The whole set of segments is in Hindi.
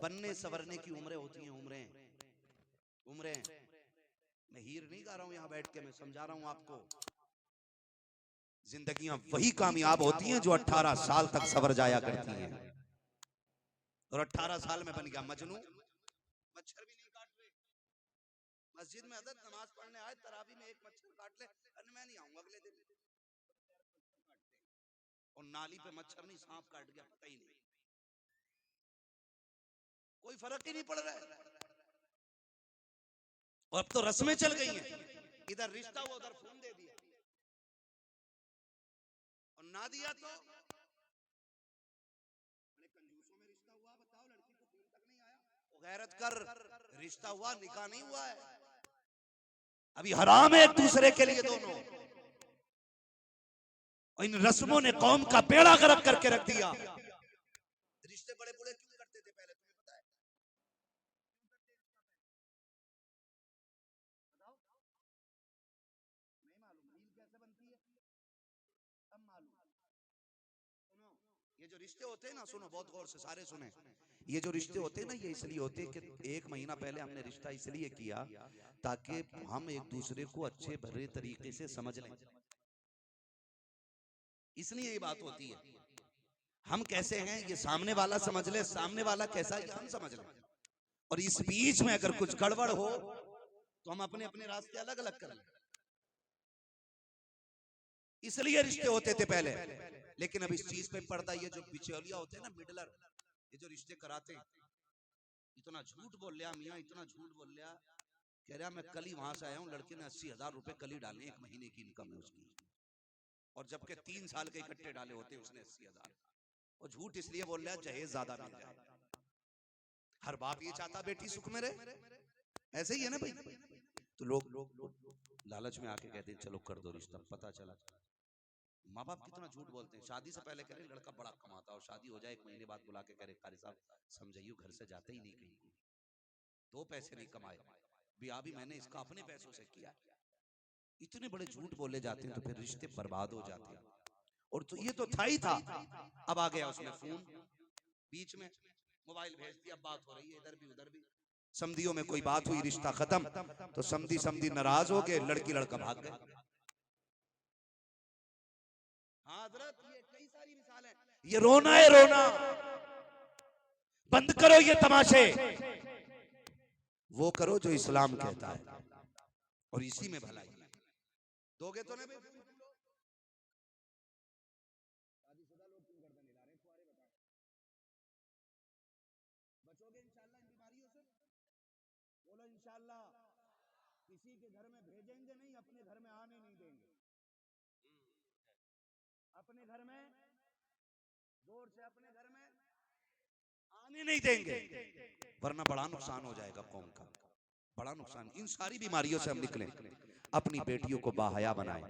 बनने सवरने की उम्रें होती हैं, उम्रें। मैं हीर नहीं गा रहा हूं यहां बैठ के, मैं समझा रहा हूं आपको। जिंदगियां वही कामयाब होती हैं जो 18 साल तक सवर जाया करती हैं। और 18 साल में बन गया मजनू, मच्छर भी नहीं काट रहे। मस्जिद में अदर नमाज पढ़ने आए, तरावी में एक मच्छर काट ले, मैं नहीं आऊंगा अगले दिन। और नाली पे मच्छर नहीं, सांप काट गया, पता ही नहीं, कोई फर्क ही नहीं पड़ रहा है। और अब तो रस्में चल गई हैं, इधर रिश्ता हुआ उधर फोन दे दिया, और ना दिया तो कंजूसों में रिश्ता हुआ। बताओ, लड़की को फोन तक नहीं आया, वो गैरत कर, रिश्ता हुआ, निकाह नहीं हुआ है, अभी हराम है एक दूसरे के लिए दोनों। और इन रस्मों ने कौम का बेड़ा गर्क करके रख दिया। रिश्ते बड़े बड़े क्यों करते थे पहले, तुम्हें पता है? बताओ, नहीं मालूम रील कैसे बनती है, अब मालूम। सुनो, ये जो रिश्ते होते हैं ना, सुनो बहुत गौर से, सारे सुने। ये जो रिश्ते होते हैं ना, ये इसलिए होते हैं कि 1 महीना पहले हमने रिश्ता इसलिए किया ताकि हम एक दूसरे को अच्छे भरे तरीके से समझ लें, इसलिए ये बात होती है। हम कैसे हैं ये सामने वाला समझ ले, सामने वाला कैसा है हम समझ लें। और इस बीच में अगर कुछ गड़बड़ हो तो हम अपने अपने रास्ते अलग अलग कर लें, इसलिए रिश्ते होते थे पहले। लेकिन अब इस चीज पे पर्दा, ये जो बिचौलिया होते हैं ना, मिडलर, ये जो रिश्ते कराते हैं, इतना झूठ बोल लिया मियाँ, इतना झूठ बोल लिया, कह रहा मैं कल ही वहां से आया हूँ, लड़के ने 80,000 रुपए कल ही डाले, 1 महीने की इनकम है उसकी, और जबकि 3 साल के इकट्ठे डाले होते उसने 80,000। और झूठ इसलिए बोल रहा है जहेज ज्यादा मिल जाए। हर बाप ये चाहता बेटी सुख में रहे, ऐसे ही है ना भाई। तो लोग लालच में आके कहते हैं चलो कर दो रिश्ता, पता चला माँ बाप कितना झूठ बोलते हैं। शादी से पहले कह रहे लड़का बड़ा कमाता, और शादी हो जाए 1 महीने बाद बुला के कह रहे कारी साहब समझाइए घर से जाते ही नहीं कहीं को, 2 पैसे नहीं कमाए, ब्याह भी मैंने इसका अपने पैसों से किया। इतने बड़े झूठ बोले जाते हैं तो फिर रिश्ते बर्बाद हो जाते हैं। और तो ये तो था ही था, अब आ गया उसमें फोन बीच में, मोबाइल भेज दिया, बात हो रही है इधर भी उधर भी। समधियों में कोई बात हुई, रिश्ता खत्म, तो समधी नाराज हो गए, लड़की लड़का भाग गए। हाँ हजरत, ये कई सारी मिसाल है। ये रोना है रोना, बंद करो ये तमाशे, वो करो जो इस्लाम कहता है, और इसी में भलाई है। दोगे तो नहीं? शादीशुदा लोग क्यों गर्दन हिला रहे हैं, कुंवारे बताओ, बचोगे इंशाल्लाह इन बीमारियों से? बोलो इंशाल्लाह। किसी के घर में भेजेंगे नहीं, अपने घर में आने नहीं देंगे, अपने घर में जोर से अपने घर में आने नहीं देंगे, वरना बड़ा नुकसान हो जाएगा कौम का, बड़ा नुकसान। इन सारी बीमारियों से हम निकलें, अपनी बेटियों को बाहया बनाएं,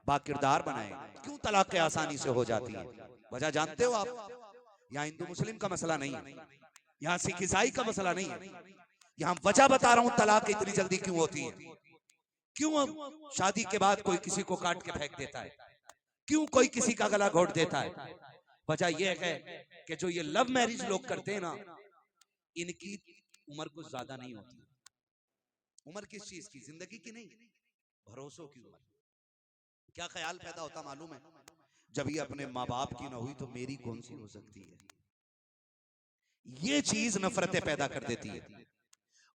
बाकिरदार बनाएं। क्यों तलाक़ें आसानी से हो जाती है, वजह जानते हो आप? यहाँ हिंदू मुस्लिम का मसला नहीं है, यहाँ सिख ईसाई का मसला नहीं है, यहाँ वजह बता रहा हूँ तलाक इतनी जल्दी क्यों होती है। क्यों शादी के बाद कोई किसी को काट के फेंक देता है, क्यों कोई किसी का गला घोट देता है? वजह यह है कि जो ये लव मैरिज लोग करते हैं ना, इनकी उम्र कुछ ज्यादा नहीं होती। उम्र किस चीज की? जिंदगी की नहीं, भरोसों की उम्र। क्या ख्याल पैदा होता मालूम है? जब ये अपने माँ बाप की ना हुई तो मेरी कौन सी हो सकती है, ये चीज नफरतें पैदा कर देती है।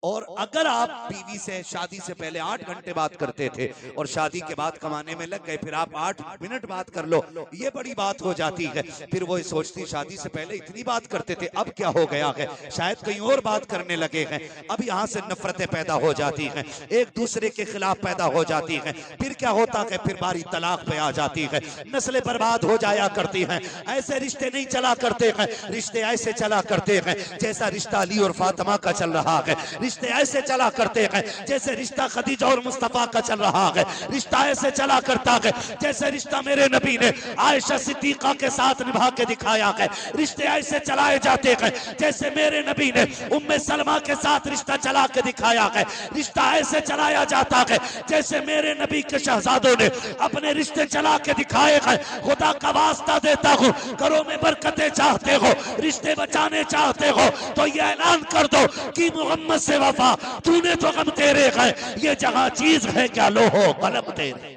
और अगर आप बीवी से शादी से पहले 8 घंटे बात करते थे और शादी के बाद कमाने में लग गए, फिर आप 8 मिनट बात कर लो, ये बड़ी बात हो जाती है। फिर वो सोचती शादी से पहले इतनी बात करते थे, अब क्या हो गया है, शायद कहीं और बात करने लगे हैं। अब यहाँ से नफरतें पैदा हो जाती हैं, एक दूसरे के खिलाफ पैदा हो जाती हैं। फिर क्या होता है, फिर बारी तलाक पे आ जाती है, नस्लें बर्बाद हो जाया करती हैं। ऐसे रिश्ते नहीं चला करते हैं, रिश्ते ऐसे चला करते हैं जैसा रिश्ता अली और फातिमा का चल रहा है। रिश्ते ऐसे चला करते हैं जैसे रिश्ता खदीजा और मुस्तफा का चल रहा है। रिश्ता ऐसे चला करता है जैसे रिश्ता मेरे नबी ने आयशा सिद्दीका के साथ निभा के दिखाया है। रिश्ते ऐसे चलाए जाते हैं जैसे मेरे नबी ने उम्मे सलमा के साथ रिश्ता चला के दिखाया है। रिश्ता ऐसे चलाया जाता है जैसे मेरे नबी के शहजादों ने अपने रिश्ते चला के दिखाए हैं। खुदा का वास्ता देता हूं, घरों में बरकतें चाहते हो, रिश्ते बचाने चाहते हो तो ये ऐलान कर दो कि मोहम्मद से वफा, तूने तो गम तेरे है, ये जहां चीज है क्या लो हो कलम तेरे।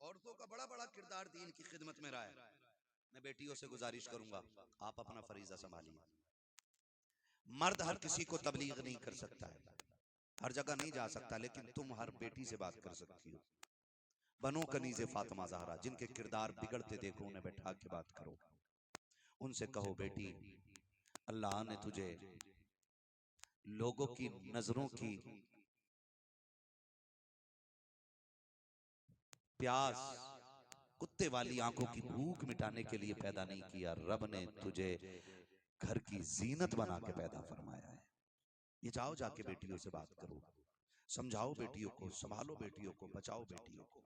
औरतों का बड़ा बड़ा किरदार दीन की खिदमत में रहा है। मैं बेटियों से गुजारिश करूंगा, आप अपना फरीजा संभालिए। मर्द हर किसी को तबलीग नहीं कर सकता है, हर जगह नहीं जा सकता, लेकिन तुम हर बेटी से बात कर सकती हो। बनो कनीज़े फातिमा ज़हरा, जिनके किरदार बिगड़ते देखो उन्हें बैठा के बात करो। उनसे कहो बेटी, अल्लाह ने तुझे लोगों की नजरों की प्यास, कुत्ते वाली आंखों की भूख मिटाने के लिए पैदा नहीं किया। रब ने तुझे घर की जीनत बना के पैदा फरमाया है। ये जाओ जाके बेटियों से बात करो, समझाओ बेटियों को, संभालो बेटियों को, बचाओ बेटियों को।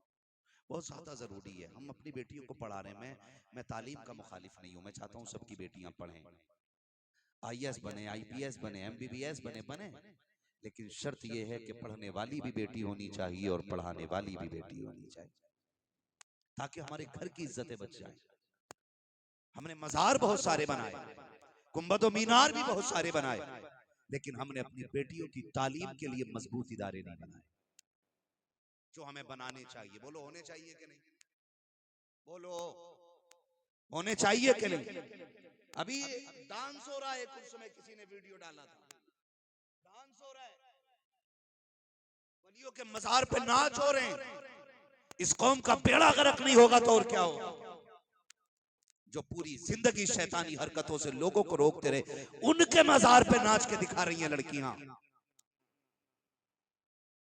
बहुत ज्यादा जरूरी है। हम अपनी बेटियों को पढ़ा रहे हैं। मैं तालीम का मुखालिफ नहीं हूं, मैं चाहता हूं सबकी बेटियां पढ़ें, आईएएस बने, आईपीएस बने, एमबीबीएस बने बने, लेकिन शर्त यह है कि पढ़ने वाली भी बेटी होनी चाहिए और पढ़ाने वाली भी बेटी होनी चाहिए, ताकि हमारे घर की इज्जतें बच जाए। हमने मजार बहुत सारे बनाए, गुंबद और मीनार भी बहुत सारे बनाए, लेकिन हमने अपनी बेटियों की तालीम के लिए मजबूत इदारे नहीं बनाए जो हमें बनाने चाहिए। बोलो होने चाहिए कि नहीं? बोलो होने चाहिए कि नहीं? अभी डांस हो रहा है, कुछ समय किसी ने वीडियो डाला था, डांस हो रहा है, वलियों के मजार पे नाच हो रहे हैं। इस कौम का बेड़ा गर्क नहीं होगा तो और क्या होगा? जो पूरी जिंदगी शैतानी हरकतों से लोगों को रोकते रहे, उनके मजार पे नाच के दिखा रही हैं लड़कियां,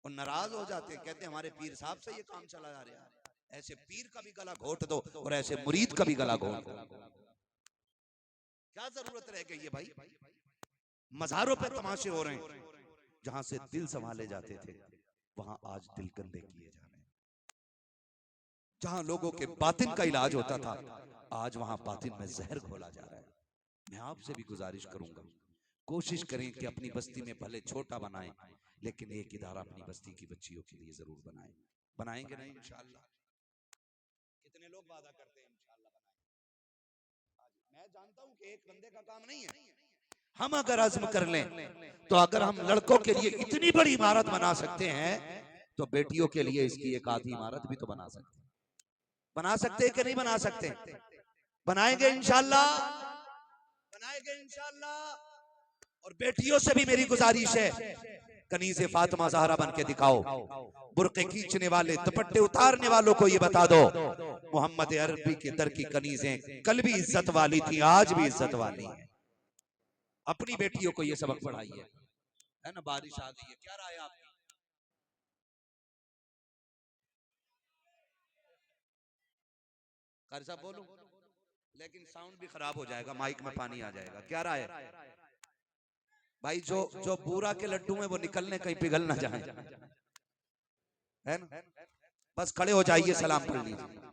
और नाराज हो जाते हैं, कहते हैं हमारे पीर साहब से ये काम चला जा रहा है। ऐसे पीर का भी गला घोट दो और ऐसे मुरीद का भी गला घोट दो। क्या जरूरत रह गई है भाई? मजारों पे तमाशे हो रहे हैं, जहां से दिल संभाले जाते थे वहां आज दिल गंदे किए जा रहे हैं। जहां लोगों के बातिन का इलाज होता था, आज वहां बातिन में जहर घोला जा रहा है। मैं आपसे भी गुजारिश करूंगा, कोशिश करें कि अपनी बस्ती में भले छोटा बनाएं, लेकिन एक इदारा अपनी बस्ती की बच्चियों के लिए जरूर बनाएं। बनाएंगे नहीं इंशाअल्लाह? कितने लोग वादा करते हैं इंशाअल्लाह बनाएंगे? मैं जानता हूं कि एक बंदे का काम नहीं है। हम अगर अज़्म कर लें तो अगर हम लड़कों के लिए इतनी बड़ी इमारत बना सकते हैं, तो बेटियों के लिए इसकी एक आधी इमारत भी तो बना सकते हैं। बना सकते हैं कि नहीं बना सकते? बनाएंगे इंशाअल्लाह, बनाएंगे इंशाअल्लाह। और बेटियों से भी मेरी गुजारिश है, कनीज़े फातिमा ज़हरा बन के दिखाओ। बुर्के खींचने वाले, दुपट्टे उतारने वालों को ये बता दो, मोहम्मद अरबी के दर की कनीज़ें कल भी इज्जत वाली थी, आज भी इज्जत वाली है। अपनी बेटियों को ये सबक पढ़ाइए, है ना? बारिश आ गई है, क्या राय है आपकी? कारी साहब बोलूं, लेकिन साउंड भी खराब हो जाएगा, माइक में पानी आ जाएगा। क्या राय है भाई? जो जो बूरा के लड्डू में वो निकलने कहीं पिघल ना जाए, है ना? बस खड़े हो जाइए, सलाम पढ़ लीजिए।